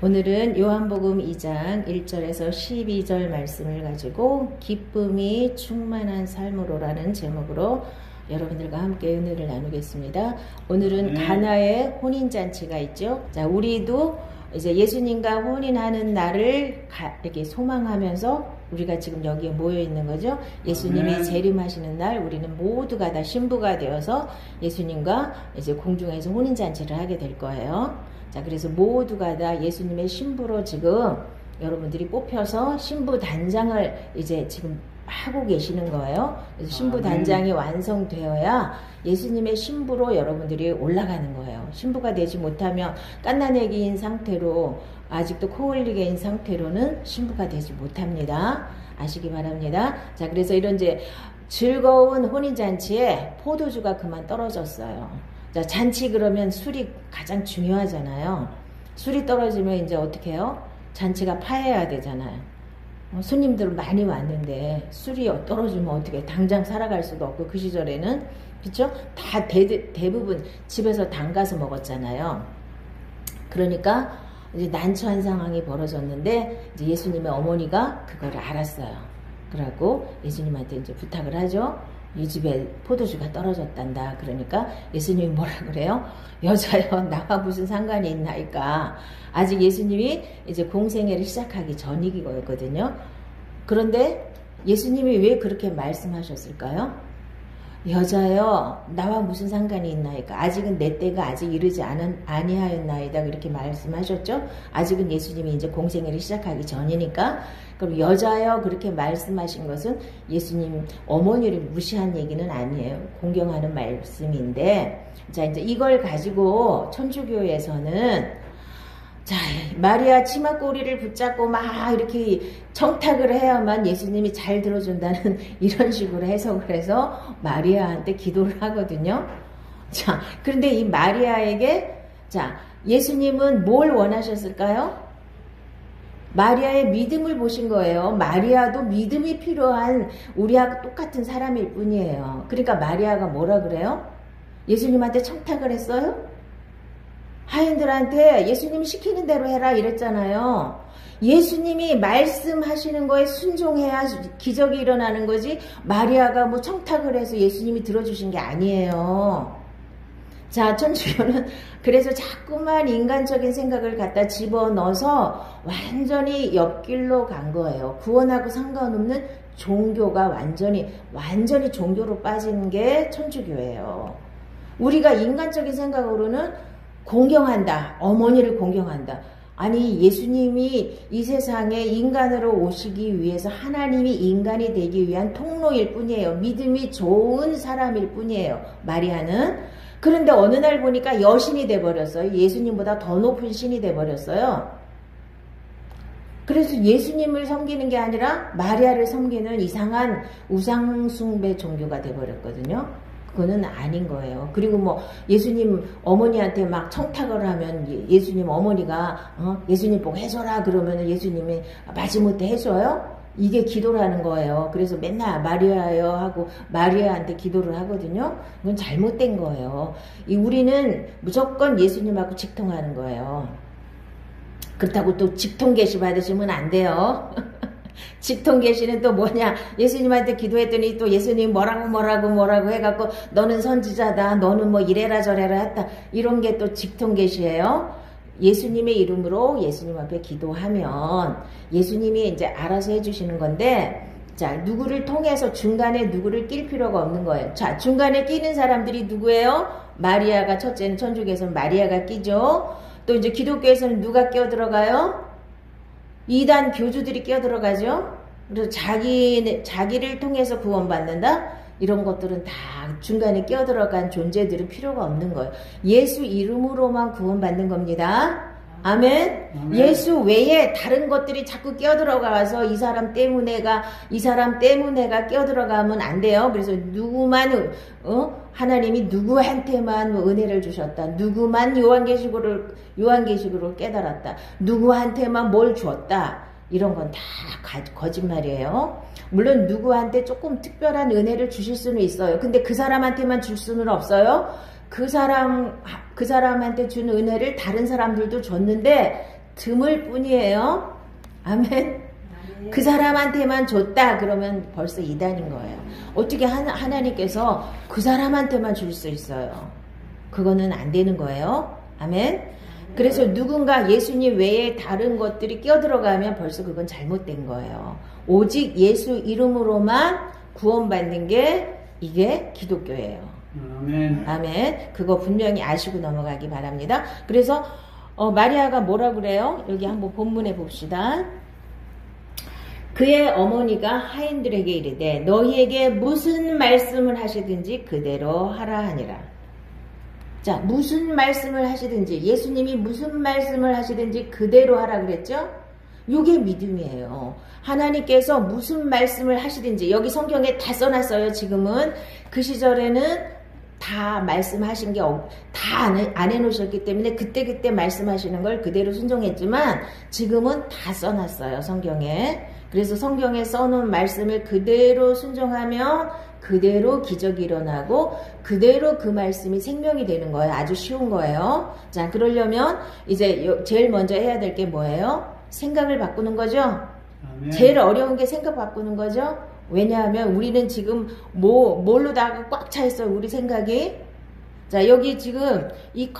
오늘은 요한복음 2장 1절에서 12절 말씀을 가지고 기쁨이 충만한 삶으로라는 제목으로 여러분들과 함께 은혜를 나누겠습니다. 오늘은 가나의 혼인잔치가 있죠. 자, 우리도 이제 예수님과 혼인하는 날을 이렇게 소망하면서 우리가 지금 여기에 모여 있는 거죠. 예수님이 재림하시는 날 우리는 모두가 다 신부가 되어서 예수님과 이제 공중에서 혼인잔치를 하게 될 거예요. 자, 그래서 모두가 다 예수님의 신부로 지금 여러분들이 뽑혀서 신부 단장을 이제 지금 하고 계시는 거예요. 그래서 신부 단장이 완성되어야 예수님의 신부로 여러분들이 올라가는 거예요. 신부가 되지 못하면 깐나내기인 상태로 아직도 코흘리게인 상태로는 신부가 되지 못합니다. 아시기 바랍니다. 자, 그래서 이런 이제 즐거운 혼인잔치에 포도주가 그만 떨어졌어요. 자, 잔치 그러면 술이 가장 중요하잖아요. 술이 떨어지면 이제 어떻게 해요? 잔치가 파해야 되잖아요. 손님들 많이 왔는데 술이 떨어지면 어떻게 당장 살아갈 수도 없고 그 시절에는 그쵸? 다 대부분 집에서 담가서 먹었잖아요. 그러니까 이제 난처한 상황이 벌어졌는데 이제 예수님의 어머니가 그걸 알았어요. 그러고 예수님한테 이제 부탁을 하죠. 이 집에 포도주가 떨어졌단다. 그러니까 예수님이 뭐라 그래요? 여자여 나와 무슨 상관이 있나이까. 아직 예수님이 이제 공생애를 시작하기 전이거든요. 그런데 예수님이 왜 그렇게 말씀하셨을까요? 여자여 나와 무슨 상관이 있나이까. 아직은 내 때가 아직 이르지 아니하였나이다. 그렇게 말씀하셨죠. 아직은 예수님이 이제 공생애를 시작하기 전이니까. 그럼 여자여 그렇게 말씀하신 것은 예수님 어머니를 무시한 얘기는 아니에요. 공경하는 말씀인데, 자, 이제 이걸 가지고 천주교에서는 자, 마리아 치마꼬리를 붙잡고 막 이렇게 청탁을 해야만 예수님이 잘 들어준다는 이런 식으로 해석을 해서 마리아한테 기도를 하거든요. 자, 그런데 이 마리아에게 자, 예수님은 뭘 원하셨을까요? 마리아의 믿음을 보신 거예요. 마리아도 믿음이 필요한 우리하고 똑같은 사람일 뿐이에요. 그러니까 마리아가 뭐라 그래요? 예수님한테 청탁을 했어요? 하인들한테 예수님이 시키는 대로 해라 이랬잖아요. 예수님이 말씀하시는 거에 순종해야 기적이 일어나는 거지 마리아가 뭐 청탁을 해서 예수님이 들어주신 게 아니에요. 자, 천주교는 그래서 자꾸만 인간적인 생각을 갖다 집어넣어서 완전히 옆길로 간 거예요. 구원하고 상관없는 종교가 완전히 종교로 빠진 게 천주교예요. 우리가 인간적인 생각으로는 공경한다. 어머니를 공경한다. 아니, 예수님이 이 세상에 인간으로 오시기 위해서 하나님이 인간이 되기 위한 통로일 뿐이에요. 믿음이 좋은 사람일 뿐이에요. 마리아는. 그런데 어느 날 보니까 여신이 돼버렸어요. 예수님보다 더 높은 신이 돼버렸어요. 그래서 예수님을 섬기는 게 아니라 마리아를 섬기는 이상한 우상숭배 종교가 돼버렸거든요. 그거는 아닌 거예요. 그리고 뭐 예수님 어머니한테 막 청탁을 하면 예수님 어머니가 예수님 보고 해줘라 그러면 예수님이 마지못해 해줘요? 이게 기도라는 거예요. 그래서 맨날 마리아요 하고 마리아한테 기도를 하거든요. 그건 잘못된 거예요. 우리는 무조건 예수님하고 직통하는 거예요. 그렇다고 또 직통 계시 받으시면 안 돼요. 직통 계시는 또 뭐냐, 예수님한테 기도했더니 또 예수님 뭐라고 해갖고 너는 선지자다, 너는 뭐 이래라 저래라 했다, 이런 게 또 직통 계시예요. 예수님의 이름으로 예수님 앞에 기도하면 예수님이 이제 알아서 해주시는 건데, 자, 누구를 통해서 중간에 누구를 낄 필요가 없는 거예요. 자, 중간에 끼는 사람들이 누구예요? 마리아가, 첫째는 천주교에서는 마리아가 끼죠. 또 이제 기독교에서는 누가 끼어들어가요? 이단 교주들이 끼어들어가죠. 그래서 자기를 통해서 구원받는다? 이런 것들은 다 중간에 끼어들어간 존재들은 필요가 없는 거예요. 예수 이름으로만 구원받는 겁니다. 아멘. 예수 외에 다른 것들이 자꾸 끼어들어가서 이 사람 때문에가 끼어들어가면 안 돼요. 그래서 누구만 하나님이 누구한테만 은혜를 주셨다. 누구만 요한계시록을 깨달았다. 누구한테만 뭘 주었다. 이런 건 다 거짓말이에요. 물론 누구한테 조금 특별한 은혜를 주실 수는 있어요. 근데 그 사람한테만 줄 수는 없어요. 그 사람한테 준 은혜를 다른 사람들도 줬는데 드물 뿐이에요. 아멘. 그 사람한테만 줬다 그러면 벌써 이단인 거예요. 어떻게 하나님께서 그 사람한테만 줄 수 있어요? 그거는 안 되는 거예요. 아멘. 그래서 누군가 예수님 외에 다른 것들이 끼어들어가면 벌써 그건 잘못된 거예요. 오직 예수 이름으로만 구원받는 게 이게 기독교예요. 아멘. 아멘. 그거 분명히 아시고 넘어가기 바랍니다. 그래서 마리아가 뭐라 그래요? 여기 한번 본문에 봅시다. 그의 어머니가 하인들에게 이르되 너희에게 무슨 말씀을 하시든지 그대로 하라 하니라. 자, 무슨 말씀을 하시든지, 예수님이 무슨 말씀을 하시든지 그대로 하라 그랬죠? 요게 믿음이에요. 하나님께서 무슨 말씀을 하시든지, 여기 성경에 다 써놨어요. 지금은 그 시절에는 다 말씀하신 게 다 안 해놓으셨기 때문에 그때그때 말씀하시는 걸 그대로 순종했지만 지금은 다 써놨어요. 성경에. 그래서 성경에 써놓은 말씀을 그대로 순종하면 그대로 기적이 일어나고 그대로 그 말씀이 생명이 되는 거예요. 아주 쉬운 거예요. 자, 그러려면 이제 제일 먼저 해야 될 게 뭐예요? 생각을 바꾸는 거죠. 아멘. 제일 어려운 게 생각 바꾸는 거죠. 왜냐하면 우리는 지금 뭘로다가 꽉 차 있어요. 우리 생각이. 자, 여기 지금 이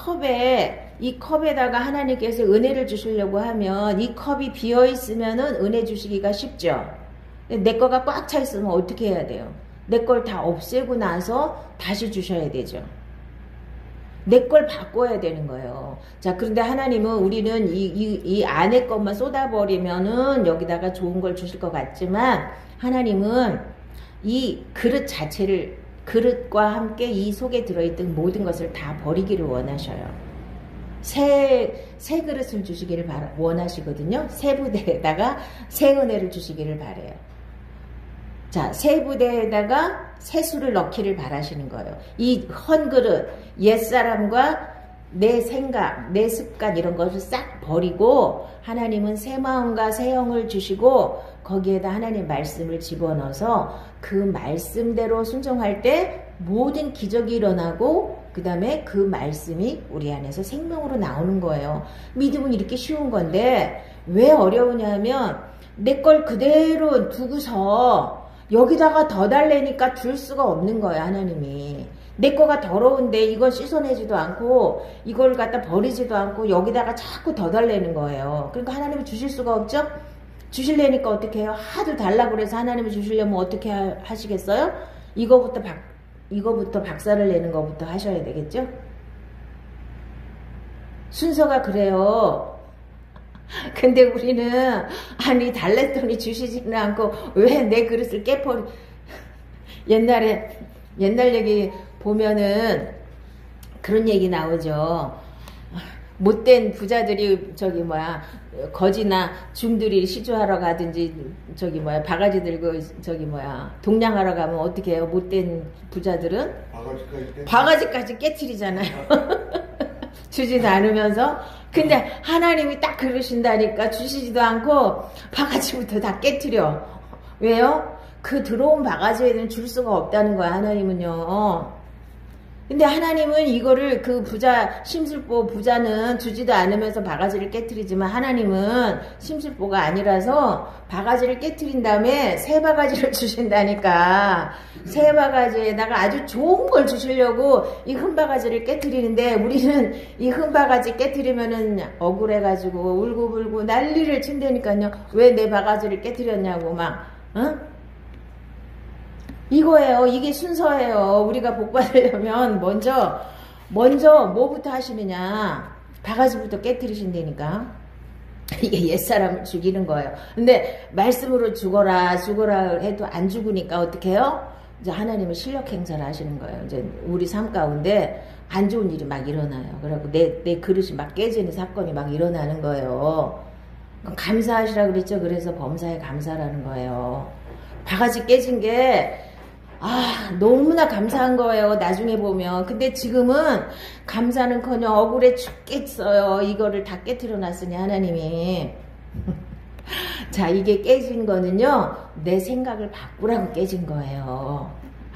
컵에다가 하나님께서 은혜를 주시려고 하면 이 컵이 비어 있으면은 은혜 주시기가 쉽죠. 내 거가 꽉 차 있으면 어떻게 해야 돼요? 내 걸 다 없애고 나서 다시 주셔야 되죠. 내 걸 바꿔야 되는 거예요. 자, 그런데 하나님은 우리는 이 안에 것만 쏟아버리면은 여기다가 좋은 걸 주실 것 같지만 하나님은 이 그릇 자체를, 그릇과 함께 이 속에 들어있던 모든 것을 다 버리기를 원하셔요. 새 그릇을 주시기를 원하시거든요. 새 부대에다가 새 은혜를 주시기를 바래요. 자, 새 부대에다가 새 술을 넣기를 바라시는 거예요. 이 헌 그릇, 옛사람과 내 생각, 내 습관 이런 것을 싹 버리고 하나님은 새 마음과 새 영을 주시고 거기에다 하나님 말씀을 집어넣어서 그 말씀대로 순종할 때 모든 기적이 일어나고 그 다음에 그 말씀이 우리 안에서 생명으로 나오는 거예요. 믿음은 이렇게 쉬운 건데 왜 어려우냐면 내 걸 그대로 두고서 여기다가 더 달래니까 줄 수가 없는 거예요. 하나님이. 내 거가 더러운데 이걸 씻어내지도 않고 이걸 갖다 버리지도 않고 여기다가 자꾸 더 달래는 거예요. 그러니까 하나님이 주실 수가 없죠. 주실래니까 어떻게 해요? 하도 달라고 그래서 하나님이 주시려면 어떻게 하시겠어요? 이거부터 박살을 내는 거부터 하셔야 되겠죠. 순서가 그래요. 근데 우리는 아니 달랬더니 주시지는 않고 왜 내 그릇을 깨버리. 옛날 얘기 보면은 그런 얘기 나오죠. 못된 부자들이 거지나 중들이 시주하러 가든지 바가지 들고 동냥하러 가면 어떻게 해요? 못된 부자들은 바가지까지 깨트리잖아요. 주지도 않으면서. 근데 하나님이 딱 그러신다니까 주시지도 않고 바가지부터 다 깨트려. 왜요? 그 들어온 바가지에는 줄 수가 없다는 거야. 하나님은요. 근데 하나님은 이거를 그 심술보 부자는 주지도 않으면서 바가지를 깨트리지만 하나님은 심술보가 아니라서 바가지를 깨트린 다음에 새 바가지를 주신다니까. 새 바가지에다가 아주 좋은 걸 주시려고 이 흠 바가지를 깨트리는데 우리는 이 흠 바가지 깨트리면은 억울해가지고 울고불고 난리를 친다니까요. 왜 내 바가지를 깨트렸냐고 응? 이거예요. 이게 순서예요. 우리가 복 받으려면 먼저 뭐부터 하시느냐. 바가지부터 깨트리신다니까. 이게 옛사람을 죽이는 거예요. 근데 말씀으로 죽어라 해도 안 죽으니까 어떻게 해요? 이제 하나님은 실력 행사를 하시는 거예요. 이제 우리 삶 가운데 안 좋은 일이 막 일어나요. 그래갖고 내 그릇이 막 깨지는 사건이 막 일어나는 거예요. 감사하시라 그랬죠. 그래서 범사에 감사라는 거예요. 바가지 깨진 게 너무나 감사한 거예요. 나중에 보면. 근데 지금은 감사는커녕 억울해 죽겠어요. 이거를 다 깨트려 놨으니 하나님이. 자, 이게 깨진 거는요. 내 생각을 바꾸라고 깨진 거예요.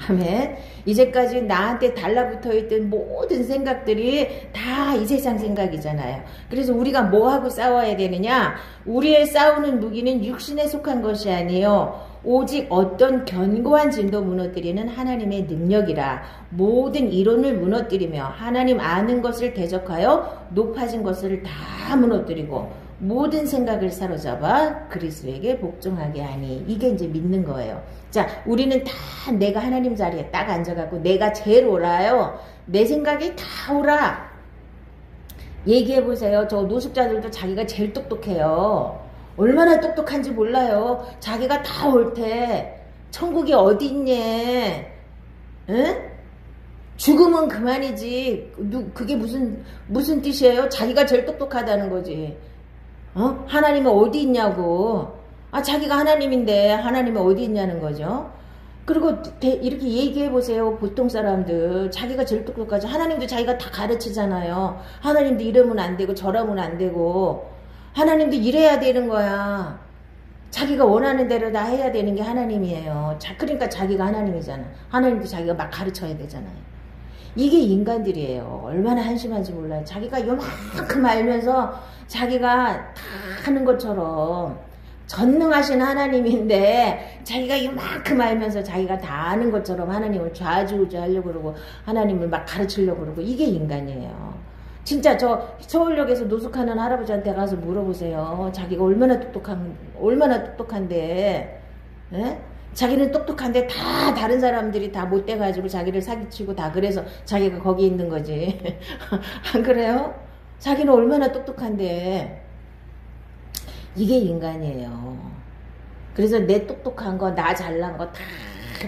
아멘. 이제까지 나한테 달라붙어 있던 모든 생각들이 다 이 세상 생각이잖아요. 그래서 우리가 뭐하고 싸워야 되느냐? 우리의 싸우는 무기는 육신에 속한 것이 아니에요. 오직 어떤 견고한 진도 무너뜨리는 하나님의 능력이라. 모든 이론을 무너뜨리며 하나님 아는 것을 대적하여 높아진 것을 다 무너뜨리고 모든 생각을 사로잡아 그리스도에게 복종하게 하니. 이게 이제 믿는 거예요. 자, 우리는 다 내가 하나님 자리에 딱 앉아갖고 내가 제일 옳아요. 내 생각이 다 옳아. 얘기해보세요. 저 노숙자들도 자기가 제일 똑똑해요. 얼마나 똑똑한지 몰라요. 자기가 다 옳대. 천국이 어디 있니? 응? 죽으면 그만이지. 그게 무슨 뜻이에요? 자기가 제일 똑똑하다는 거지. 하나님은 어디 있냐고. 자기가 하나님인데 하나님은 어디 있냐는 거죠. 그리고 이렇게 얘기해보세요. 보통 사람들 자기가 제일 똑똑하죠. 하나님도 자기가 다 가르치잖아요. 하나님도 이러면 안 되고 저러면 안 되고 하나님도 이래야 되는 거야. 자기가 원하는 대로 다 해야 되는 게 하나님이에요. 그러니까 자기가 하나님이잖아. 하나님도 자기가 막 가르쳐야 되잖아요. 이게 인간들이에요. 얼마나 한심한지 몰라요. 자기가 요만큼 알면서 자기가 다 하는 것처럼 전능하신 하나님인데 자기가 이만큼 알면서 자기가 다 아는 것처럼 하나님을 좌지우지 하려고 그러고 하나님을 막 가르치려고 그러고. 이게 인간이에요. 진짜 저 서울역에서 노숙하는 할아버지한테 가서 물어보세요. 자기가 얼마나 똑똑한데, 에? 자기는 똑똑한데 다 다른 사람들이 다 못돼가지고 자기를 사기치고 다 그래서 자기가 거기 있는 거지. 안 그래요? 자기는 얼마나 똑똑한데. 이게 인간이에요. 그래서 내 똑똑한 거, 나 잘난 거 다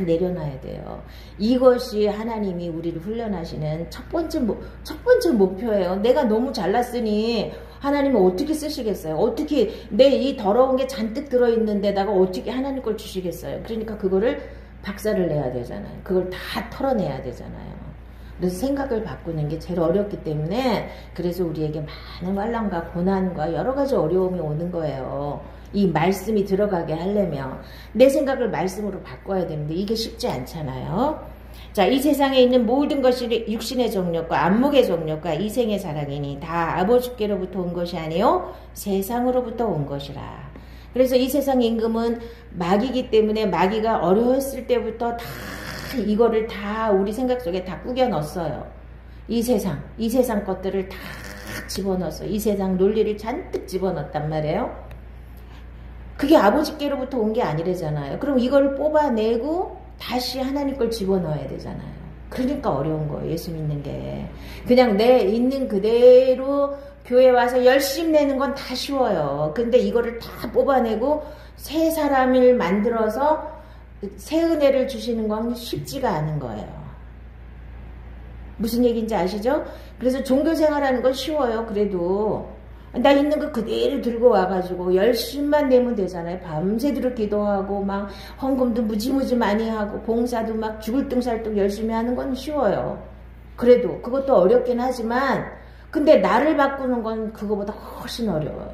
내려놔야 돼요. 이것이 하나님이 우리를 훈련하시는 첫 번째 목표예요. 내가 너무 잘났으니 하나님은 어떻게 쓰시겠어요? 어떻게 내 이 더러운 게 잔뜩 들어있는 데다가 어떻게 하나님 걸 주시겠어요? 그러니까 그거를 박살을 내야 되잖아요. 그걸 다 털어내야 되잖아요. 그래서 생각을 바꾸는 게 제일 어렵기 때문에 그래서 우리에게 많은 환난과 고난과 여러 가지 어려움이 오는 거예요. 이 말씀이 들어가게 하려면 내 생각을 말씀으로 바꿔야 되는데 이게 쉽지 않잖아요. 자, 이 세상에 있는 모든 것이 육신의 정욕과 안목의 정욕과 이생의 사랑이니 다 아버지께로부터 온 것이 아니요 세상으로부터 온 것이라. 그래서 이 세상 임금은 마귀이기 때문에 마귀가 어려웠을 때부터 다 이거를 다 우리 생각 속에 다 꾸겨 넣었어요. 이 세상 것들을 다 집어넣었어. 이 세상 논리를 잔뜩 집어넣었단 말이에요. 그게 아버지께로부터 온 게 아니래잖아요. 그럼 이걸 뽑아내고 다시 하나님 걸 집어넣어야 되잖아요. 그러니까 어려운 거예요. 예수 믿는 게. 그냥 내 있는 그대로 교회 와서 열심히 내는 건 다 쉬워요. 근데 이거를 다 뽑아내고 새 사람을 만들어서 새 은혜를 주시는 건 쉽지가 않은 거예요. 무슨 얘기인지 아시죠? 그래서 종교생활하는 건 쉬워요. 그래도 나 있는 거 그대로 들고 와가지고 열심만 내면 되잖아요. 밤새도록 기도하고 막 헌금도 무지무지 많이 하고 봉사도 막 죽을 둥살둥 열심히 하는 건 쉬워요. 그래도 그것도 어렵긴 하지만 근데 나를 바꾸는 건 그거보다 훨씬 어려워요.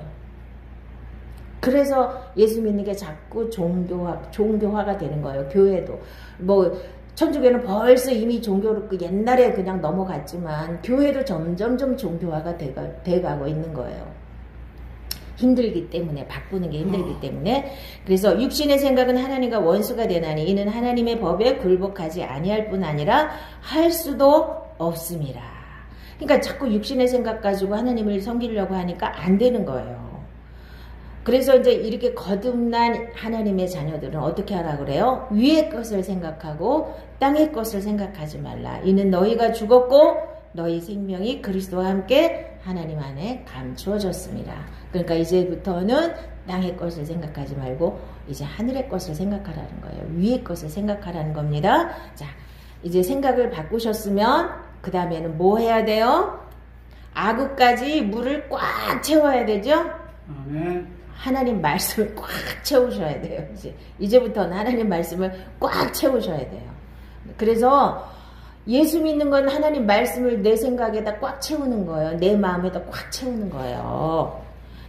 그래서 예수 믿는 게 자꾸 종교화가 되는 거예요. 교회도 뭐 천주교는 벌써 이미 종교로 옛날에 그냥 넘어갔지만 교회도 점점점 종교화가 돼가고 있는 거예요. 힘들기 때문에, 바꾸는 게 힘들기 때문에. 그래서 육신의 생각은 하나님과 원수가 되나니 이는 하나님의 법에 굴복하지 아니할 뿐 아니라 할 수도 없음이라. 그러니까 자꾸 육신의 생각 가지고 하나님을 섬기려고 하니까 안 되는 거예요. 그래서 이제 이렇게 거듭난 하나님의 자녀들은 어떻게 하라 그래요? 위의 것을 생각하고 땅의 것을 생각하지 말라. 이는 너희가 죽었고 너희 생명이 그리스도와 함께 하나님 안에 감추어졌습니다. 그러니까 이제부터는 땅의 것을 생각하지 말고 이제 하늘의 것을 생각하라는 거예요. 위의 것을 생각하라는 겁니다. 자, 이제 생각을 바꾸셨으면 그 다음에는 뭐 해야 돼요? 아구까지 물을 꽉 채워야 되죠? 아멘. 하나님 말씀을 꽉 채우셔야 돼요. 이제부터는 하나님 말씀을 꽉 채우셔야 돼요. 그래서 예수 믿는 건 하나님 말씀을 내 생각에다 꽉 채우는 거예요. 내 마음에다 꽉 채우는 거예요.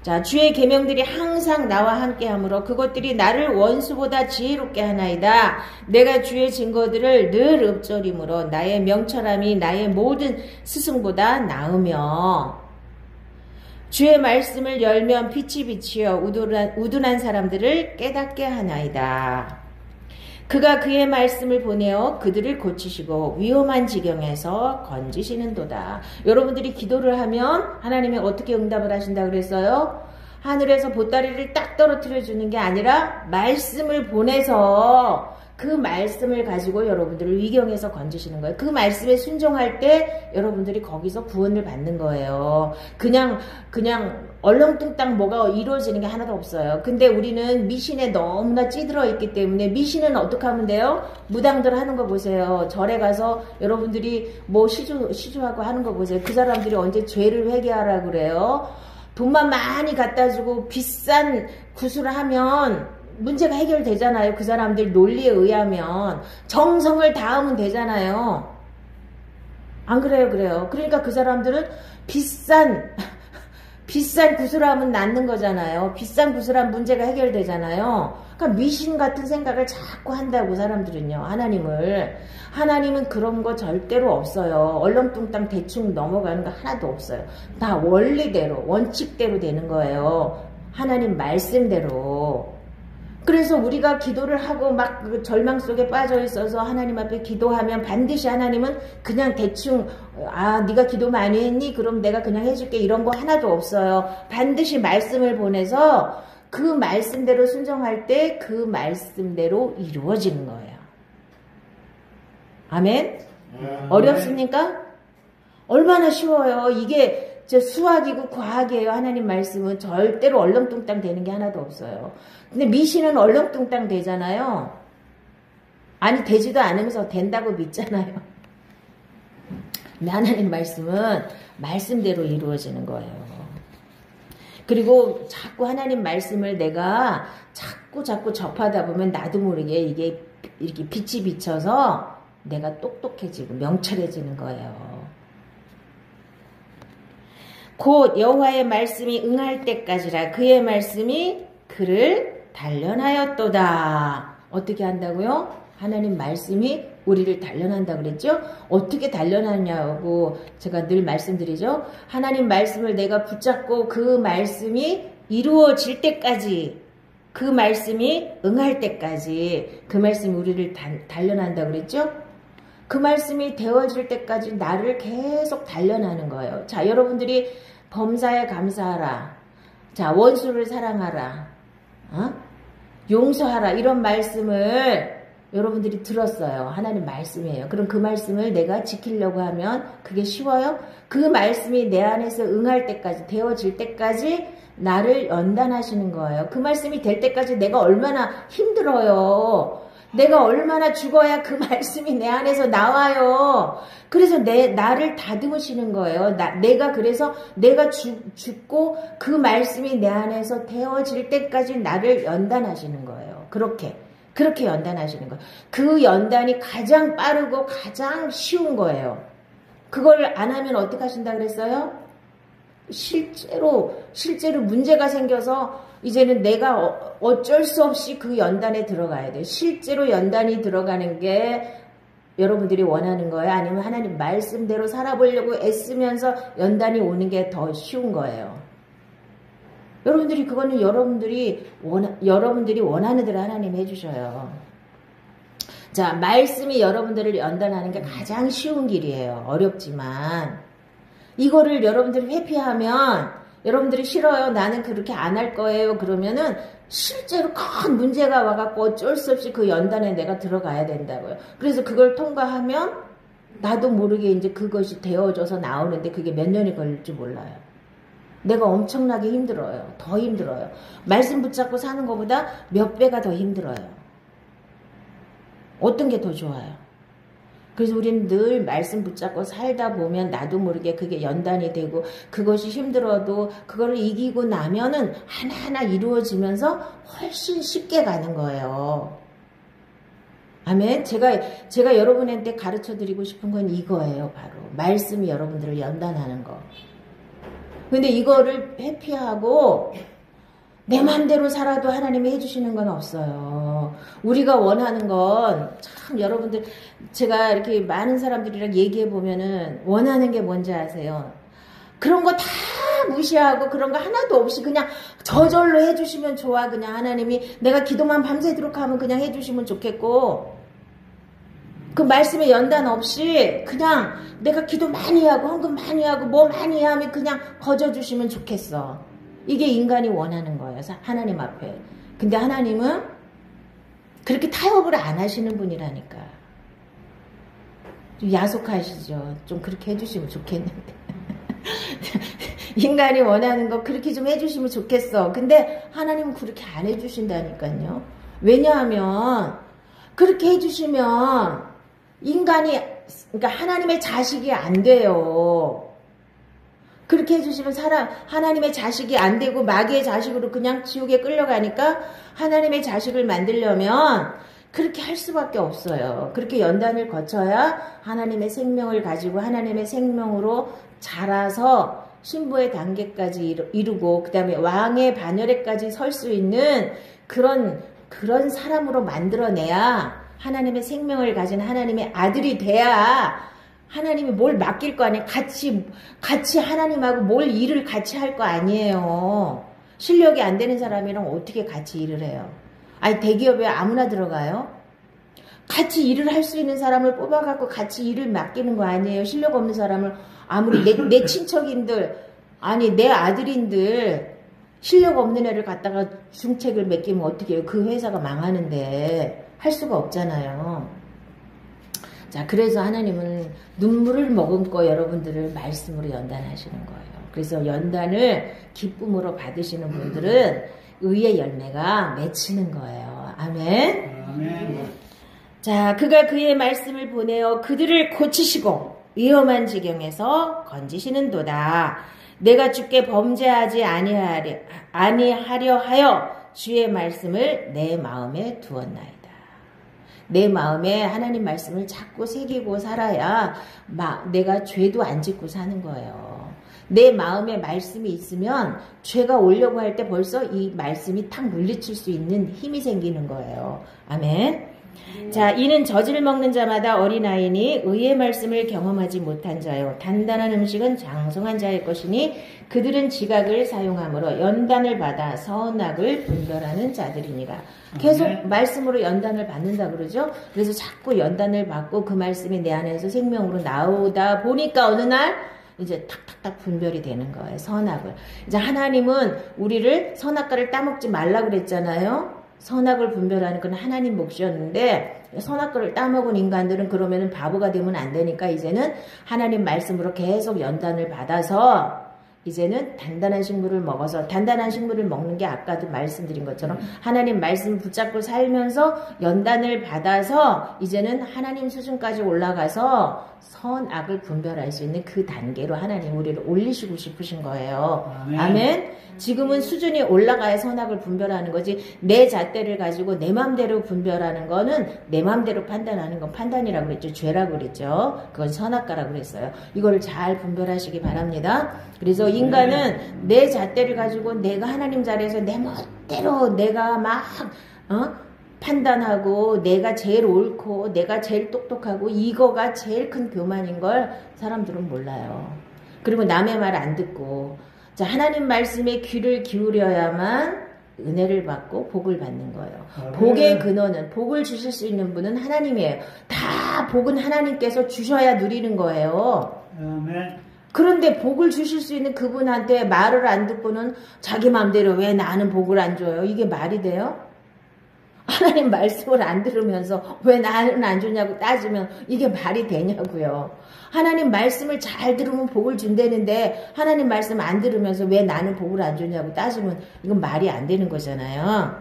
자, 주의 계명들이 항상 나와 함께하므로 그것들이 나를 원수보다 지혜롭게 하나이다. 내가 주의 증거들을 늘 읊조림으로 나의 명철함이 나의 모든 스승보다 나으며 주의 말씀을 열면 빛이 비치어 우둔한 사람들을 깨닫게 하나이다. 그가 그의 말씀을 보내어 그들을 고치시고 위험한 지경에서 건지시는도다. 여러분들이 기도를 하면 하나님이 어떻게 응답을 하신다 그랬어요? 하늘에서 보따리를 딱 떨어뜨려 주는 게 아니라 말씀을 보내서 그 말씀을 가지고 여러분들을 위경에서 건지시는 거예요. 그 말씀에 순종할 때 여러분들이 거기서 구원을 받는 거예요. 그냥 얼렁뚱땅 뭐가 이루어지는 게 하나도 없어요. 근데 우리는 미신에 너무나 찌들어 있기 때문에 미신은 어떻게 하면 돼요? 무당들 하는 거 보세요. 절에 가서 여러분들이 뭐 시주하고 하는 거 보세요. 그 사람들이 언제 죄를 회개하라 그래요? 돈만 많이 갖다 주고 비싼 구슬을 하면 문제가 해결되잖아요. 그 사람들 논리에 의하면 정성을 다하면 되잖아요. 안 그래요? 그래요. 그러니까 그 사람들은 비싼 구슬하면 낫는 거잖아요. 비싼 구슬하면 문제가 해결되잖아요. 그러니까 미신 같은 생각을 자꾸 한다고 사람들은요. 하나님은 그런 거 절대로 없어요. 얼렁뚱땅 대충 넘어가는 거 하나도 없어요. 다 원리대로 원칙대로 되는 거예요. 하나님 말씀대로. 그래서 우리가 기도를 하고 막 그 절망 속에 빠져 있어서 하나님 앞에 기도하면 반드시 하나님은 그냥 대충 네가 기도 많이 했니? 그럼 내가 그냥 해줄게 이런 거 하나도 없어요. 반드시 말씀을 보내서 그 말씀대로 순종할 때 그 말씀대로 이루어지는 거예요. 아멘? 어렵습니까? 얼마나 쉬워요. 이게 수학이고 과학이에요. 하나님 말씀은 절대로 얼렁뚱땅 되는 게 하나도 없어요. 근데 미신은 얼렁뚱땅 되잖아요. 아니 되지도 않으면서 된다고 믿잖아요. 근데 하나님 말씀은 말씀대로 이루어지는 거예요. 그리고 자꾸 하나님 말씀을 내가 자꾸 접하다 보면 나도 모르게 이게 이렇게 빛이 비쳐서 내가 똑똑해지고 명철해지는 거예요. 곧 여호와의 말씀이 응할 때까지라 그의 말씀이 그를 단련하였도다. 어떻게 한다고요? 하나님 말씀이 우리를 단련한다 그랬죠? 어떻게 단련하냐고 제가 늘 말씀드리죠. 하나님 말씀을 내가 붙잡고 그 말씀이 이루어질 때까지, 그 말씀이 응할 때까지 그 말씀이 우리를 단련한다 그랬죠? 그 말씀이 되어질 때까지 나를 계속 단련하는 거예요. 자, 여러분들이 범사에 감사하라. 자, 원수를 사랑하라. 용서하라. 이런 말씀을 여러분들이 들었어요. 하나님 말씀이에요. 그럼 그 말씀을 내가 지키려고 하면 그게 쉬워요? 그 말씀이 내 안에서 응할 때까지, 되어질 때까지 나를 연단하시는 거예요. 그 말씀이 될 때까지 내가 얼마나 힘들어요. 내가 얼마나 죽어야 그 말씀이 내 안에서 나와요. 그래서 나를 다듬으시는 거예요. 내가 죽고 그 말씀이 내 안에서 되어질 때까지 나를 연단하시는 거예요. 그렇게 연단하시는 거예요. 그 연단이 가장 빠르고 가장 쉬운 거예요. 그걸 안 하면 어떻게 하신다 그랬어요? 실제로 문제가 생겨서 이제는 내가 어쩔 수 없이 그 연단에 들어가야 돼요. 실제로 연단이 들어가는 게 여러분들이 원하는 거예요? 아니면 하나님 말씀대로 살아보려고 애쓰면서 연단이 오는 게 더 쉬운 거예요? 그거는 여러분들이 원하는 대로 하나님 해주셔요. 자, 말씀이 여러분들을 연단하는 게 가장 쉬운 길이에요. 어렵지만 이거를 여러분들이 회피하면 여러분들이 싫어요. 나는 그렇게 안 할 거예요. 그러면은 실제로 큰 문제가 와갖고 어쩔 수 없이 그 연단에 내가 들어가야 된다고요. 그래서 그걸 통과하면 나도 모르게 이제 그것이 되어져서 나오는데 그게 몇 년이 걸릴 줄 몰라요. 내가 엄청나게 힘들어요. 더 힘들어요. 말씀 붙잡고 사는 것보다 몇 배가 더 힘들어요. 어떤 게 더 좋아요? 그래서 우리는 늘 말씀 붙잡고 살다 보면 나도 모르게 그게 연단이 되고 그것이 힘들어도 그거를 이기고 나면은 하나하나 이루어지면서 훨씬 쉽게 가는 거예요. 아멘. 제가 여러분한테 가르쳐 드리고 싶은 건 이거예요. 바로 말씀이 여러분들을 연단하는 거. 근데 이거를 회피하고 내 맘대로 살아도 하나님이 해주시는 건 없어요. 우리가 원하는 건 참 여러분들 제가 이렇게 많은 사람들이랑 얘기해 보면은 원하는 게 뭔지 아세요? 그런 거 다 무시하고 그런 거 하나도 없이 그냥 저절로 해주시면 좋아. 그냥 하나님이 내가 기도만 밤새도록 하면 그냥 해주시면 좋겠고 그 말씀에 연단 없이 그냥 내가 기도 많이 하고 헌금 많이 하고 뭐 많이 하면 그냥 거저주시면 좋겠어. 이게 인간이 원하는 거예요. 하나님 앞에. 근데 하나님은 그렇게 타협을 안 하시는 분이라니까. 좀 야속하시죠. 좀 그렇게 해주시면 좋겠는데. 인간이 원하는 거 그렇게 좀 해주시면 좋겠어. 근데 하나님은 그렇게 안 해주신다니까요. 왜냐하면 그렇게 해주시면 인간이 그러니까 하나님의 자식이 안 돼요. 그렇게 해주시면 하나님의 자식이 안 되고 마귀의 자식으로 그냥 지옥에 끌려가니까 하나님의 자식을 만들려면 그렇게 할 수밖에 없어요. 그렇게 연단을 거쳐야 하나님의 생명을 가지고 하나님의 생명으로 자라서 신부의 단계까지 이루고 그 다음에 왕의 반열에까지 설 수 있는 그런 사람으로 만들어내야 하나님의 생명을 가진 하나님의 아들이 돼야 하나님이 뭘 맡길 거 아니에요. 같이 하나님하고 뭘 일을 같이 할 거 아니에요. 실력이 안 되는 사람이랑 어떻게 같이 일을 해요? 아니 대기업에 아무나 들어가요? 같이 일을 할 수 있는 사람을 뽑아갖고 같이 일을 맡기는 거 아니에요. 실력 없는 사람을 아무리 내 친척인들 아니 내 아들인들 실력 없는 애를 갖다가 중책을 맡기면 어떻게 해요? 그 회사가 망하는데 할 수가 없잖아요. 자, 그래서 하나님은 눈물을 머금고 여러분들을 말씀으로 연단하시는 거예요. 그래서 연단을 기쁨으로 받으시는 분들은 의의 열매가 맺히는 거예요. 아멘. 아멘. 자, 그가 그의 말씀을 보내어 그들을 고치시고 위험한 지경에서 건지시는도다. 내가 주께 범죄하지 아니하려 하여 주의 말씀을 내 마음에 두었나이다. 내 마음에 하나님 말씀을 자꾸 새기고 살아야 내가 죄도 안 짓고 사는 거예요. 내 마음에 말씀이 있으면 죄가 오려고 할 때 벌써 이 말씀이 탁 물리칠 수 있는 힘이 생기는 거예요. 아멘. 자, 이는 젖을 먹는 자마다 어린아이니 의의 말씀을 경험하지 못한 자요. 단단한 음식은 장성한 자의 것이니 그들은 지각을 사용함으로 연단을 받아 선악을 분별하는 자들이니라. 계속 말씀으로 연단을 받는다 그러죠. 그래서 자꾸 연단을 받고 그 말씀이 내 안에서 생명으로 나오다 보니까 어느 날 이제 탁탁탁 분별이 되는 거예요. 선악을. 이제 하나님은 우리를 선악과를 따먹지 말라 그랬잖아요. 선악을 분별하는 건 하나님 몫이었는데 선악과를 따먹은 인간들은 그러면은 바보가 되면 안 되니까 이제는 하나님 말씀으로 계속 연단을 받아서 이제는 단단한 식물을 먹어서 단단한 식물을 먹는 게 아까도 말씀드린 것처럼 하나님 말씀을 붙잡고 살면서 연단을 받아서 이제는 하나님 수준까지 올라가서 선악을 분별할 수 있는 그 단계로 하나님 우리를 올리시고 싶으신 거예요. 아멘. 아멘. 지금은 수준이 올라가야 선악을 분별하는 거지 내 잣대를 가지고 내 맘대로 분별하는 거는 내 맘대로 판단하는 건 판단이라고 그랬죠. 죄라고 그랬죠. 그건 선악과라고 그랬어요. 이거를 잘 분별하시기 바랍니다. 그래서 인간은 내 잣대를 가지고 내가 하나님 자리에서 내 멋대로 내가 막 판단하고 내가 제일 옳고 내가 제일 똑똑하고 이거가 제일 큰 교만인 걸 사람들은 몰라요. 그리고 남의 말 안 듣고 자, 하나님 말씀에 귀를 기울여야만 은혜를 받고 복을 받는 거예요. 복의 근원은 복을 주실 수 있는 분은 하나님이에요. 다 복은 하나님께서 주셔야 누리는 거예요. 아멘. 그런데 복을 주실 수 있는 그분한테 말을 안 듣고는 자기 마음대로 왜 나는 복을 안 줘요? 이게 말이 돼요? 하나님 말씀을 안 들으면서 왜 나는 안 주냐고 따지면 이게 말이 되냐고요. 하나님 말씀을 잘 들으면 복을 준다는데 하나님 말씀 안 들으면서 왜 나는 복을 안 주냐고 따지면 이건 말이 안 되는 거잖아요.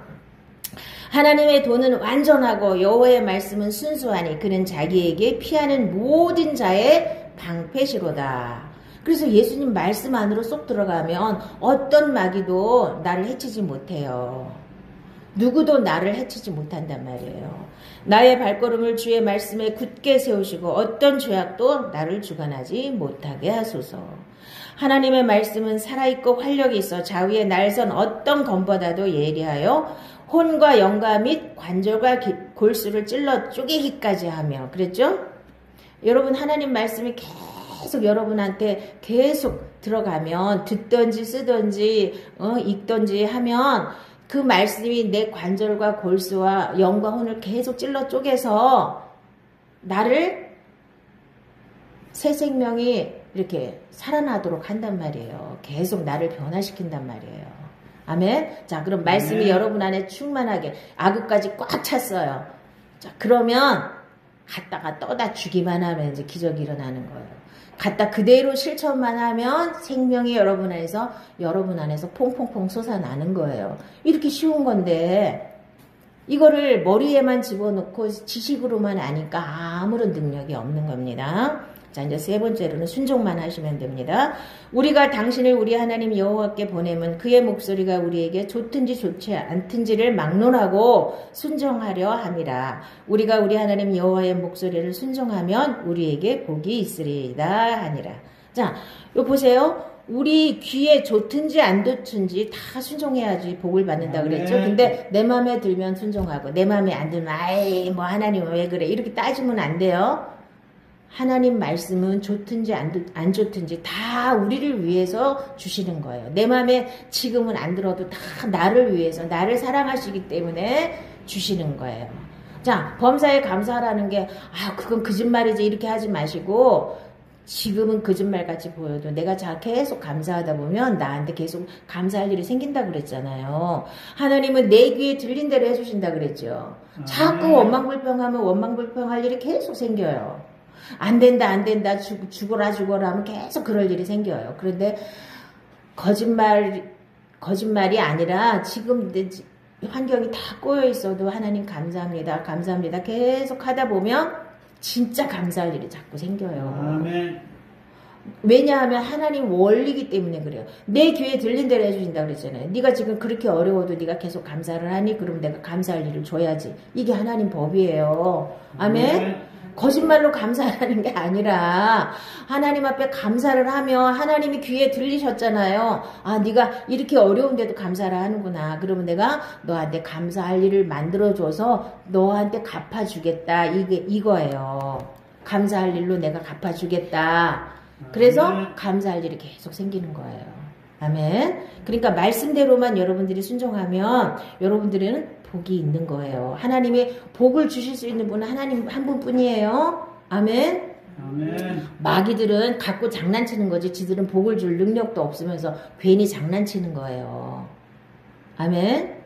하나님의 도는 완전하고 여호와의 말씀은 순수하니 그는 자기에게 피하는 모든 자의 방패시로다. 그래서 예수님 말씀 안으로 쏙 들어가면 어떤 마귀도 나를 해치지 못해요. 누구도 나를 해치지 못한단 말이에요. 나의 발걸음을 주의 말씀에 굳게 세우시고 어떤 죄악도 나를 주관하지 못하게 하소서. 하나님의 말씀은 살아있고 활력이 있어 좌우의 날선 어떤 검보다도 예리하여 혼과 영과 및 관절과 골수를 찔러 쪼개기까지 하며 그랬죠? 여러분 하나님 말씀이 계속 여러분한테 계속 들어가면 듣던지 쓰던지 읽던지 하면 그 말씀이 내 관절과 골수와 영과 혼을 계속 찔러 쪼개서 나를 새 생명이 이렇게 살아나도록 한단 말이에요. 계속 나를 변화시킨단 말이에요. 아멘. 자, 그럼 말씀이 여러분 안에 충만하게 아구까지 꽉 찼어요. 자, 그러면 갖다가 떠다 주기만 하면 이제 기적이 일어나는 거예요. 갖다 그대로 실천만 하면 생명이 여러분 안에서 퐁퐁퐁 솟아나는 거예요. 이렇게 쉬운 건데 이거를 머리에만 집어넣고 지식으로만 아니까 아무런 능력이 없는 겁니다. 자, 이제 세 번째로는 순종만 하시면 됩니다. 우리가 당신을 우리 하나님 여호와께 보내면 그의 목소리가 우리에게 좋든지 좋지 않든지를 막론하고 순종하려 함이라. 우리가 우리 하나님 여호와의 목소리를 순종하면 우리에게 복이 있으리이다 하니라. 자, 요 보세요. 우리 귀에 좋든지 안 좋든지 다 순종해야지 복을 받는다 그랬죠. 근데 내 마음에 들면 순종하고 내 마음에 안 들면 아이 뭐 하나님 왜 그래 이렇게 따지면 안 돼요. 하나님 말씀은 좋든지 안 좋든지 다 우리를 위해서 주시는 거예요. 내 마음에 지금은 안 들어도 다 나를 위해서 나를 사랑하시기 때문에 주시는 거예요. 자, 범사에 감사하라는 게 그건 거짓말이지 이렇게 하지 마시고 지금은 거짓말같이 보여도 내가 계속 감사하다 보면 나한테 계속 감사할 일이 생긴다 그랬잖아요. 하나님은 내 귀에 들린 대로 해주신다 그랬죠. 자꾸 원망불평하면 원망불평할 일이 계속 생겨요. 안 된다 죽어라 하면 계속 그럴 일이 생겨요. 그런데 거짓말이 아니라 지금 내 환경이 다 꼬여 있어도 하나님 감사합니다 계속 하다 보면 진짜 감사할 일이 자꾸 생겨요. 아멘. 왜냐하면 하나님 원리기 때문에 그래요. 내 귀에 들린 대로 해주신다 그랬잖아요. 네가 지금 그렇게 어려워도 네가 계속 감사를 하니 그럼 내가 감사할 일을 줘야지. 이게 하나님 법이에요. 아멘. 거짓말로 감사하는 게 아니라 하나님 앞에 감사를 하며 하나님이 귀에 들리셨잖아요. 네가 이렇게 어려운데도 감사를 하는구나. 그러면 내가 너한테 감사할 일을 만들어줘서 너한테 갚아주겠다. 이거예요. 감사할 일로 내가 갚아주겠다. 그래서 감사할 일이 계속 생기는 거예요. 아멘. 그러니까 말씀대로만 여러분들이 순종하면 여러분들은 복이 있는 거예요. 하나님의 복을 주실 수 있는 분은 하나님 한 분뿐이에요. 아멘. 아멘. 마귀들은 갖고 장난치는 거지 지들은 복을 줄 능력도 없으면서 괜히 장난치는 거예요. 아멘.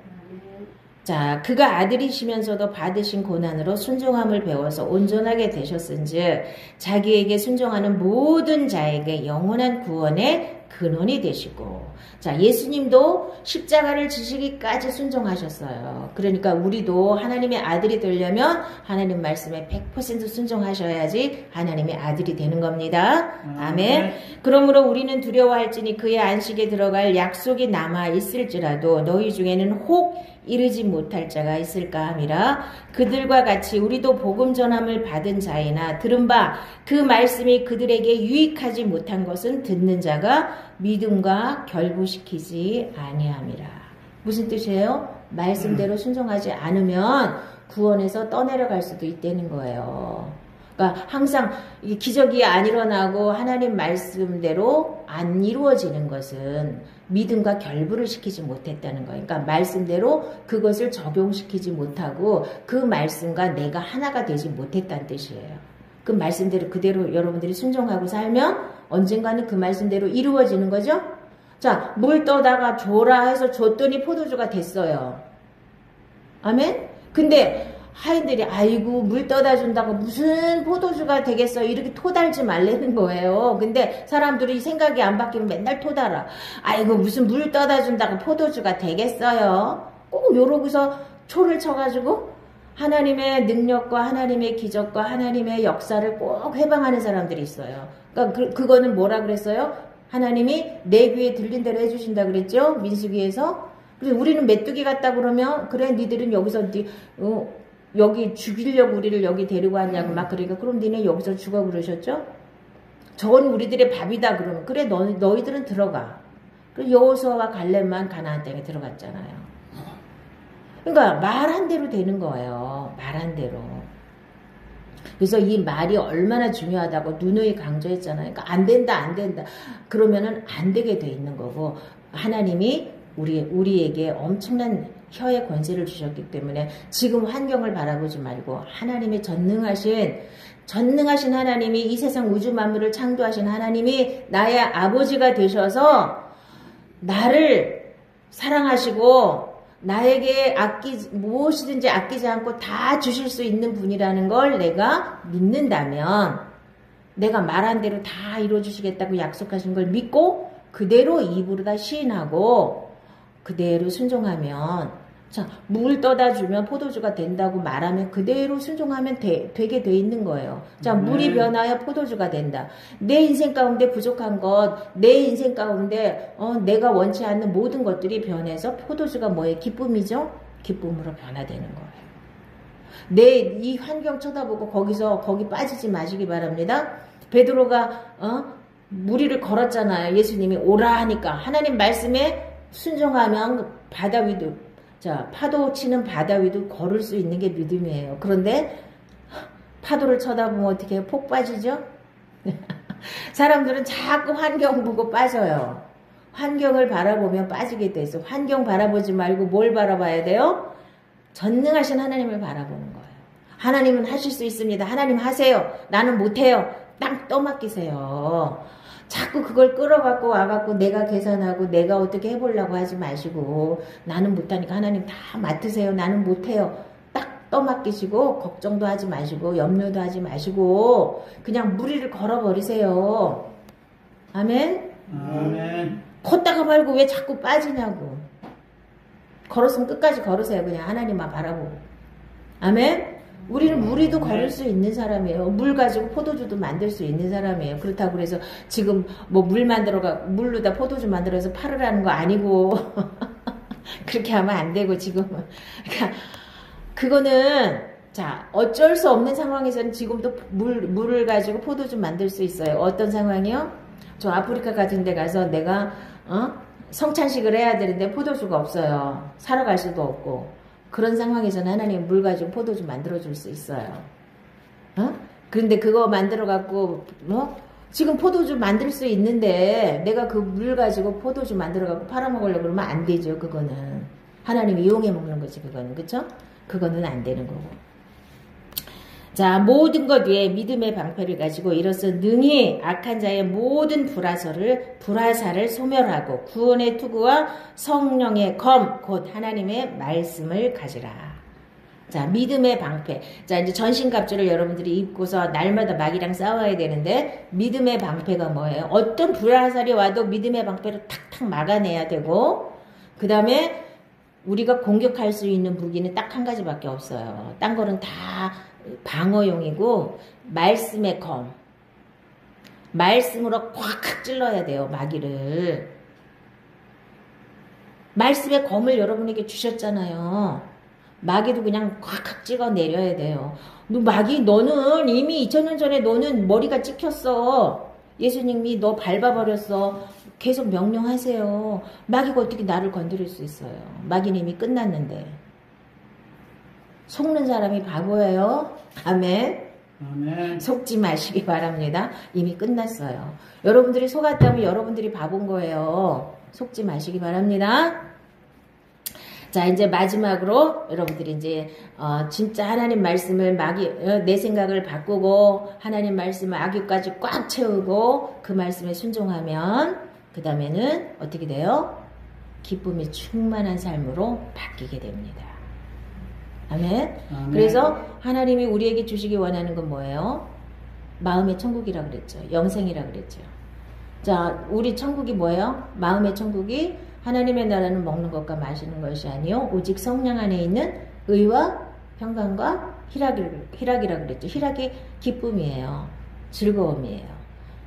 자, 그가 아들이시면서도 받으신 고난으로 순종함을 배워서 온전하게 되셨은즉 자기에게 순종하는 모든 자에게 영원한 구원의 근원이 되시고. 자, 예수님도 십자가를 지시기까지 순종하셨어요. 그러니까 우리도 하나님의 아들이 되려면 하나님 말씀에 100% 순종하셔야지 하나님의 아들이 되는 겁니다. 아멘. 그러므로 우리는 두려워할지니 그의 안식에 들어갈 약속이 남아 있을지라도 너희 중에는 혹 이르지 못할 자가 있을까 함이라. 그들과 같이 우리도 복음 전함을 받은 자이나 들은 바 그 말씀이 그들에게 유익하지 못한 것은 듣는 자가 믿음과 결부시키지 아니함이라. 무슨 뜻이에요? 말씀대로 순종하지 않으면 구원에서 떠내려갈 수도 있다는 거예요. 그러니까 항상 기적이 안 일어나고 하나님 말씀대로 안 이루어지는 것은 믿음과 결부를 시키지 못했다는 거예요. 그러니까 말씀대로 그것을 적용시키지 못하고 그 말씀과 내가 하나가 되지 못했다는 뜻이에요. 그 말씀대로 그대로 여러분들이 순종하고 살면 언젠가는 그 말씀대로 이루어지는 거죠. 자, 물 떠다가 줘라 해서 줬더니 포도주가 됐어요. 아멘? 근데 하인들이 아이고 물 떠다 준다고 무슨 포도주가 되겠어 이렇게 토달지 말라는 거예요. 근데 사람들이 생각이 안 바뀌면 맨날 토달아. 아이고 무슨 물 떠다 준다고 포도주가 되겠어요. 꼭 요러고서 초를 쳐가지고 하나님의 능력과 하나님의 기적과 하나님의 역사를 꼭 해방하는 사람들이 있어요. 그러니까 그거는 뭐라 그랬어요? 하나님이 내 귀에 들린 대로 해주신다 그랬죠? 민수기에서. 그래서 우리는 메뚜기 같다 그러면 그래 니들은 여기서 여기 죽이려고 우리를 여기 데리고 왔냐고 막 그러니까 그럼 니네 여기서 죽어 그러셨죠? 저건 우리들의 밥이다 그러면 그래 너희들은 들어가. 그리고 여호수아와 갈렙만 가나안 땅에 들어갔잖아요. 그러니까 말한 대로 되는 거예요. 말한 대로. 그래서 이 말이 얼마나 중요하다고 누누이 강조했잖아요. 그러니까 안 된다. 그러면은 안 되게 돼 있는 거고 하나님이 우리에게 엄청난 혀의 권세를 주셨기 때문에 지금 환경을 바라보지 말고 하나님의 전능하신 하나님이 이 세상 우주 만물을 창조하신 하나님이 나의 아버지가 되셔서 나를 사랑하시고 나에게 무엇이든지 아끼지 않고 다 주실 수 있는 분이라는 걸 내가 믿는다면 내가 말한 대로 다 이루어주시겠다고 약속하신 걸 믿고 그대로 입으로 다 시인하고 그대로 순종하면 자, 물 떠다 주면 포도주가 된다고 말하면 그대로 순종하면 되게 돼 있는 거예요. 자, 물이 변하여 포도주가 된다. 내 인생 가운데 부족한 것, 내 인생 가운데 내가 원치 않는 모든 것들이 변해서 포도주가 뭐예요? 기쁨이죠? 기쁨으로 변화되는 거예요. 내 이 환경 쳐다보고 거기 빠지지 마시기 바랍니다. 베드로가 무리를 걸었잖아요. 예수님이 오라 하니까 하나님 말씀에 순종하면 바다 위도 파도 치는 바다 위도 걸을 수 있는 게 믿음이에요. 그런데 파도를 쳐다보면 어떻게 해요? 폭 빠지죠? 사람들은 자꾸 환경 보고 빠져요. 환경을 바라보면 빠지게 돼 있어. 환경 바라보지 말고 뭘 바라봐야 돼요? 전능하신 하나님을 바라보는 거예요. 하나님은 하실 수 있습니다. 하나님 하세요. 나는 못해요. 땅 떠맡기세요. 자꾸 그걸 끌어갖고 와갖고 내가 계산하고 내가 어떻게 해보려고 하지 마시고 나는 못하니까 하나님 다 맡으세요. 나는 못해요. 딱 떠맡기시고 걱정도 하지 마시고 염려도 하지 마시고 그냥 무리를 걸어버리세요. 아멘? 아멘. 걷다가 말고 왜 자꾸 빠지냐고. 걸었으면 끝까지 걸으세요. 그냥 하나님만 바라보고. 아멘? 우리는 무리도 걸을 수 있는 사람이에요. 물 가지고 포도주도 만들 수 있는 사람이에요. 그렇다고 그래서 지금 뭐 물로다 포도주 만들어서 팔으라는 거 아니고 그렇게 하면 안 되고 지금은. 그러니까 그거는 자 어쩔 수 없는 상황에서는 지금도 물을 가지고 포도주 만들 수 있어요. 어떤 상황이요? 저 아프리카 같은 데 가서 내가 성찬식을 해야 되는데 포도주가 없어요. 사러 갈 수도 없고. 그런 상황에서는 하나님 물 가지고 포도주 만들어줄 수 있어요. 그런데 그거 만들어갖고, 지금 포도주 만들 수 있는데, 내가 그 물 가지고 포도주 만들어갖고 팔아먹으려고 그러면 안 되죠, 그거는. 하나님 이용해 먹는 거지, 그거는. 그쵸? 그거는 안 되는 거고. 자, 모든 것 위에 믿음의 방패를 가지고 이로써 능히 악한 자의 모든 불화사를 소멸하고 구원의 투구와 성령의 검, 곧 하나님의 말씀을 가지라. 자, 믿음의 방패. 자, 이제 전신갑주를 여러분들이 입고서 날마다 마귀랑 싸워야 되는데 믿음의 방패가 뭐예요? 어떤 불화살이 와도 믿음의 방패로 탁탁 막아내야 되고 그 다음에 우리가 공격할 수 있는 무기는 딱 한 가지밖에 없어요. 딴 거는 다 방어용이고 말씀의 검. 말씀으로 콱콱 찔러야 돼요. 마귀를. 말씀의 검을 여러분에게 주셨잖아요. 마귀도 그냥 콱콱 찍어 내려야 돼요. 너는 이미 2000년 전에 너는 머리가 찍혔어. 예수님이 너 밟아버렸어. 계속 명령하세요. 마귀가 어떻게 나를 건드릴 수 있어요. 마귀는 이미 끝났는데. 속는 사람이 바보예요. 아멘. 아멘. 속지 마시기 바랍니다. 이미 끝났어요. 여러분들이 속았다면 여러분들이 바본 거예요. 속지 마시기 바랍니다. 자, 이제 마지막으로 여러분들이 이제 진짜 하나님 말씀을 내 생각을 바꾸고 하나님 말씀을 악유까지 꽉 채우고 그 말씀에 순종하면 그 다음에는 어떻게 돼요? 기쁨이 충만한 삶으로 바뀌게 됩니다. 아멘. 아멘. 그래서 하나님이 우리에게 주시기 원하는 건 뭐예요? 마음의 천국이라고 그랬죠. 영생이라고 그랬죠. 자, 우리 천국이 뭐예요? 마음의 천국이 하나님의 나라는 먹는 것과 마시는 것이 아니요 오직 성령 안에 있는 의와 평강과 희락이라고 그랬죠. 희락이 기쁨이에요. 즐거움이에요.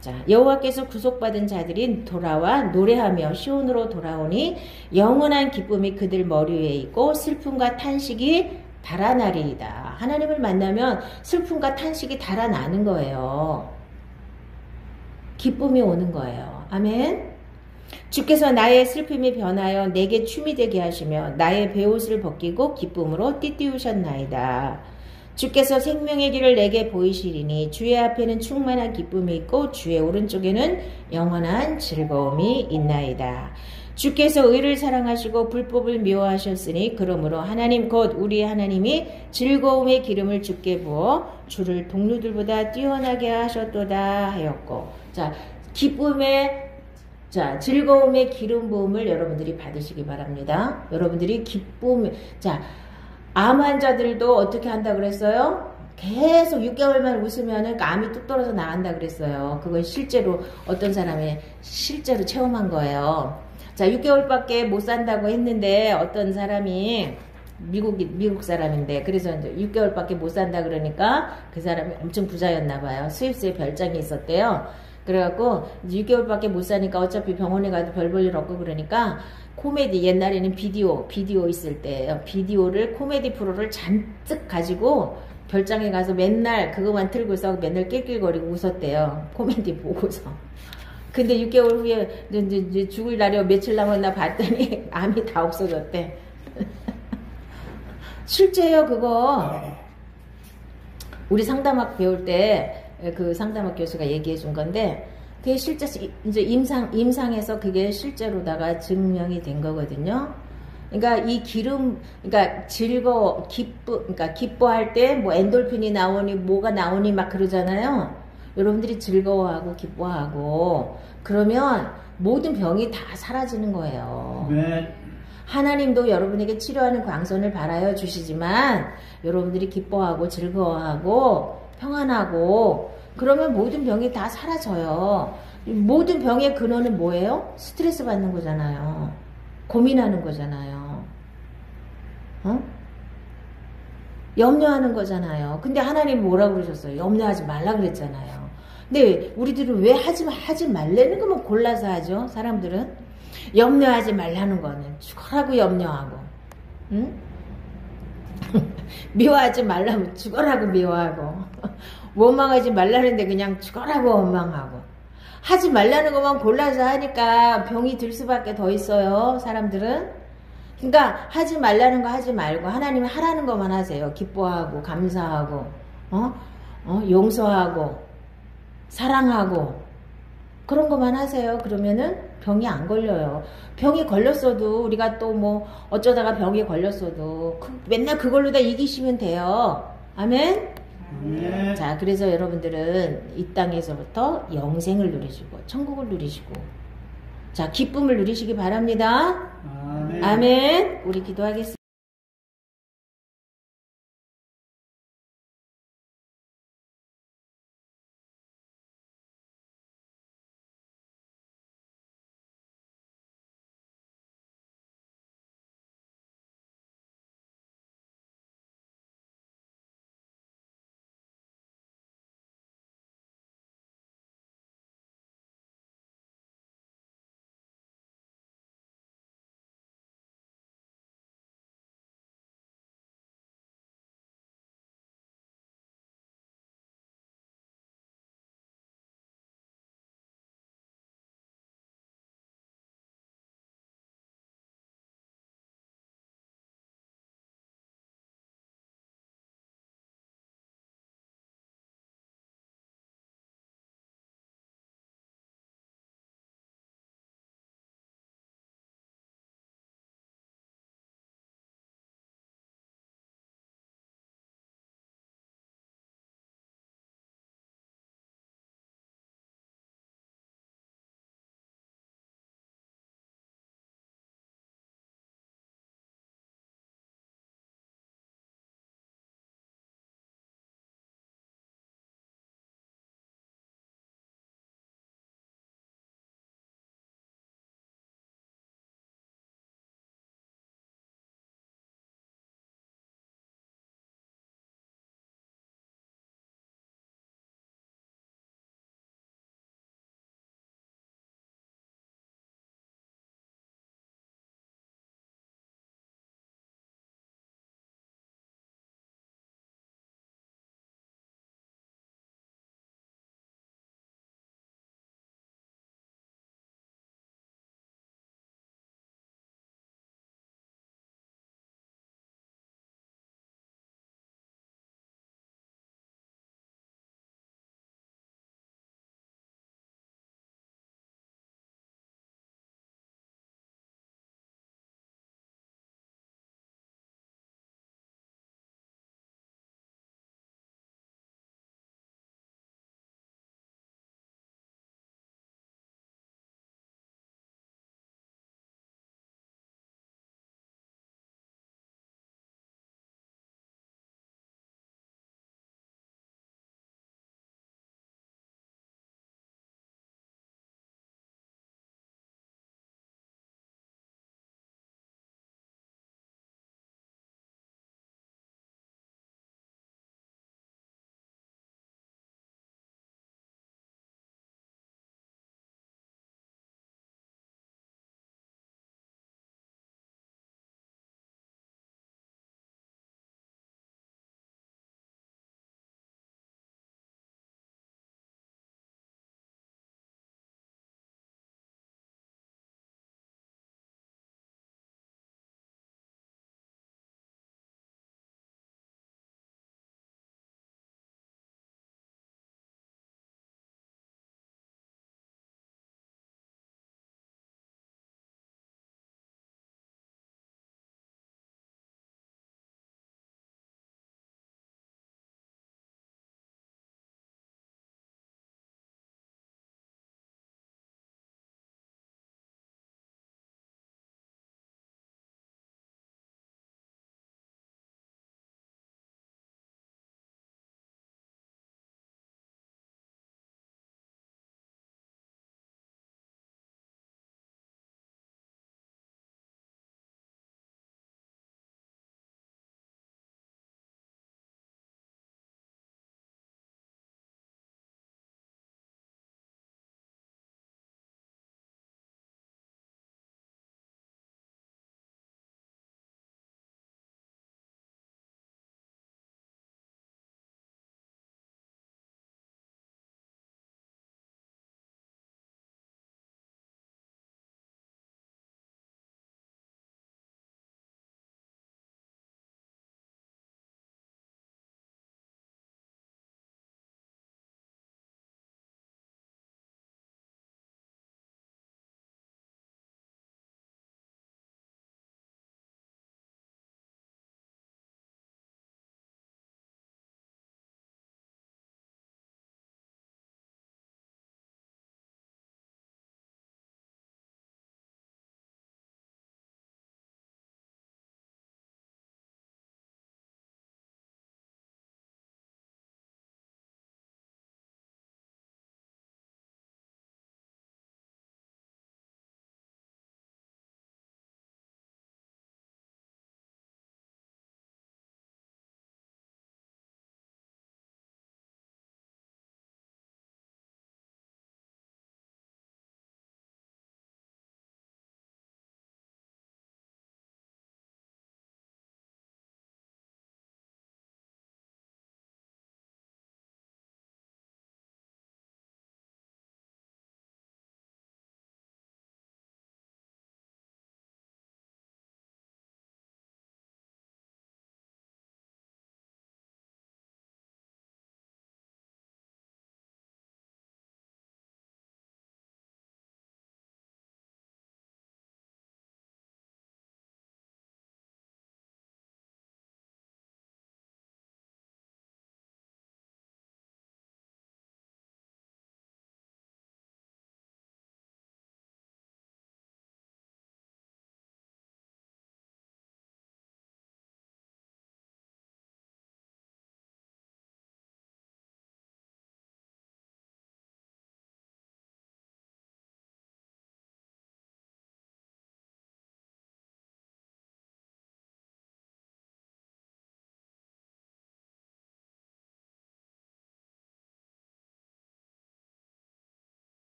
자, 여호와께서 구속받은 자들이 돌아와 노래하며 시온으로 돌아오니 영원한 기쁨이 그들 머리 위에 있고 슬픔과 탄식이 달아나리이다. 하나님을 만나면 슬픔과 탄식이 달아나는 거예요. 기쁨이 오는 거예요. 아멘. 주께서 나의 슬픔이 변하여 내게 춤이 되게 하시며 나의 베옷을 벗기고 기쁨으로 띠띠우셨나이다. 주께서 생명의 길을 내게 보이시리니 주의 앞에는 충만한 기쁨이 있고 주의 오른쪽에는 영원한 즐거움이 있나이다. 주께서 의를 사랑하시고 불법을 미워하셨으니 그러므로 하나님 곧 우리 하나님이 즐거움의 기름을 주께 부어 주를 동료들보다 뛰어나게 하셨도다 하였고, 자, 즐거움의 기름 부음을 여러분들이 받으시기 바랍니다. 여러분들이 암 환자들도 어떻게 한다 그랬어요? 계속 6개월만 웃으면은 암이 뚝 떨어져 나간다 그랬어요. 그건 실제로 어떤 사람이 실제로 체험한 거예요. 자, 6개월밖에 못 산다고 했는데 어떤 사람이 미국 사람인데, 그래서 이제 6개월밖에 못 산다 그러니까 그 사람이 엄청 부자였나 봐요. 스위스에 별장이 있었대요. 그래갖고 6개월밖에 못 사니까 어차피 병원에 가도 별 볼 일 없고 그러니까 코미디, 옛날에는 비디오 있을 때예요. 비디오를, 코미디 프로를 잔뜩 가지고 별장에 가서 맨날 그거만 틀고서 맨날 낄낄거리고 웃었대요. 코미디 보고서. 근데 6개월 후에 이제 죽을 날이 며칠 남았나 봤더니 암이 다 없어졌대. 실제요, 그거. 우리 상담학 배울 때 그 상담학 교수가 얘기해 준 건데, 그게 실제 이제 임상에서 그게 실제로다가 증명이 된 거거든요. 그러니까 이 기름, 그러니까 그러니까 기뻐할 때 뭐 엔돌핀이 나오니 뭐가 나오니 막 그러잖아요. 여러분들이 즐거워하고 기뻐하고 그러면 모든 병이 다 사라지는 거예요. 네. 하나님도 여러분에게 치료하는 광선을 발하여 주시지만 여러분들이 기뻐하고 즐거워하고 평안하고 그러면 모든 병이 다 사라져요. 모든 병의 근원은 뭐예요? 스트레스 받는 거잖아요. 고민하는 거잖아요. 염려하는 거잖아요. 근데 하나님 뭐라고 그러셨어요? 염려하지 말라 그랬잖아요. 근데 우리들은 왜 하지 말라는 것만 골라서 하죠? 사람들은 염려하지 말라는 거는 죽어라고 염려하고, 응? 미워하지 말라면 죽어라고 미워하고, 원망하지 말라는데 그냥 죽어라고 원망하고, 하지 말라는 것만 골라서 하니까 병이 들 수밖에 더 있어요. 사람들은. 그러니까 하지 말라는 거 하지 말고 하나님이 하라는 것만 하세요. 기뻐하고 감사하고 용서하고 사랑하고 그런 것만 하세요. 그러면은 병이 안 걸려요. 병이 걸렸어도 우리가 또 뭐 어쩌다가 병이 걸렸어도 맨날 그걸로 다 이기시면 돼요. 아멘. 아멘. 자, 그래서 여러분들은 이 땅에서부터 영생을 누리시고 천국을 누리시고, 자, 기쁨을 누리시기 바랍니다. 아멘. 아멘. 우리 기도하겠습니다.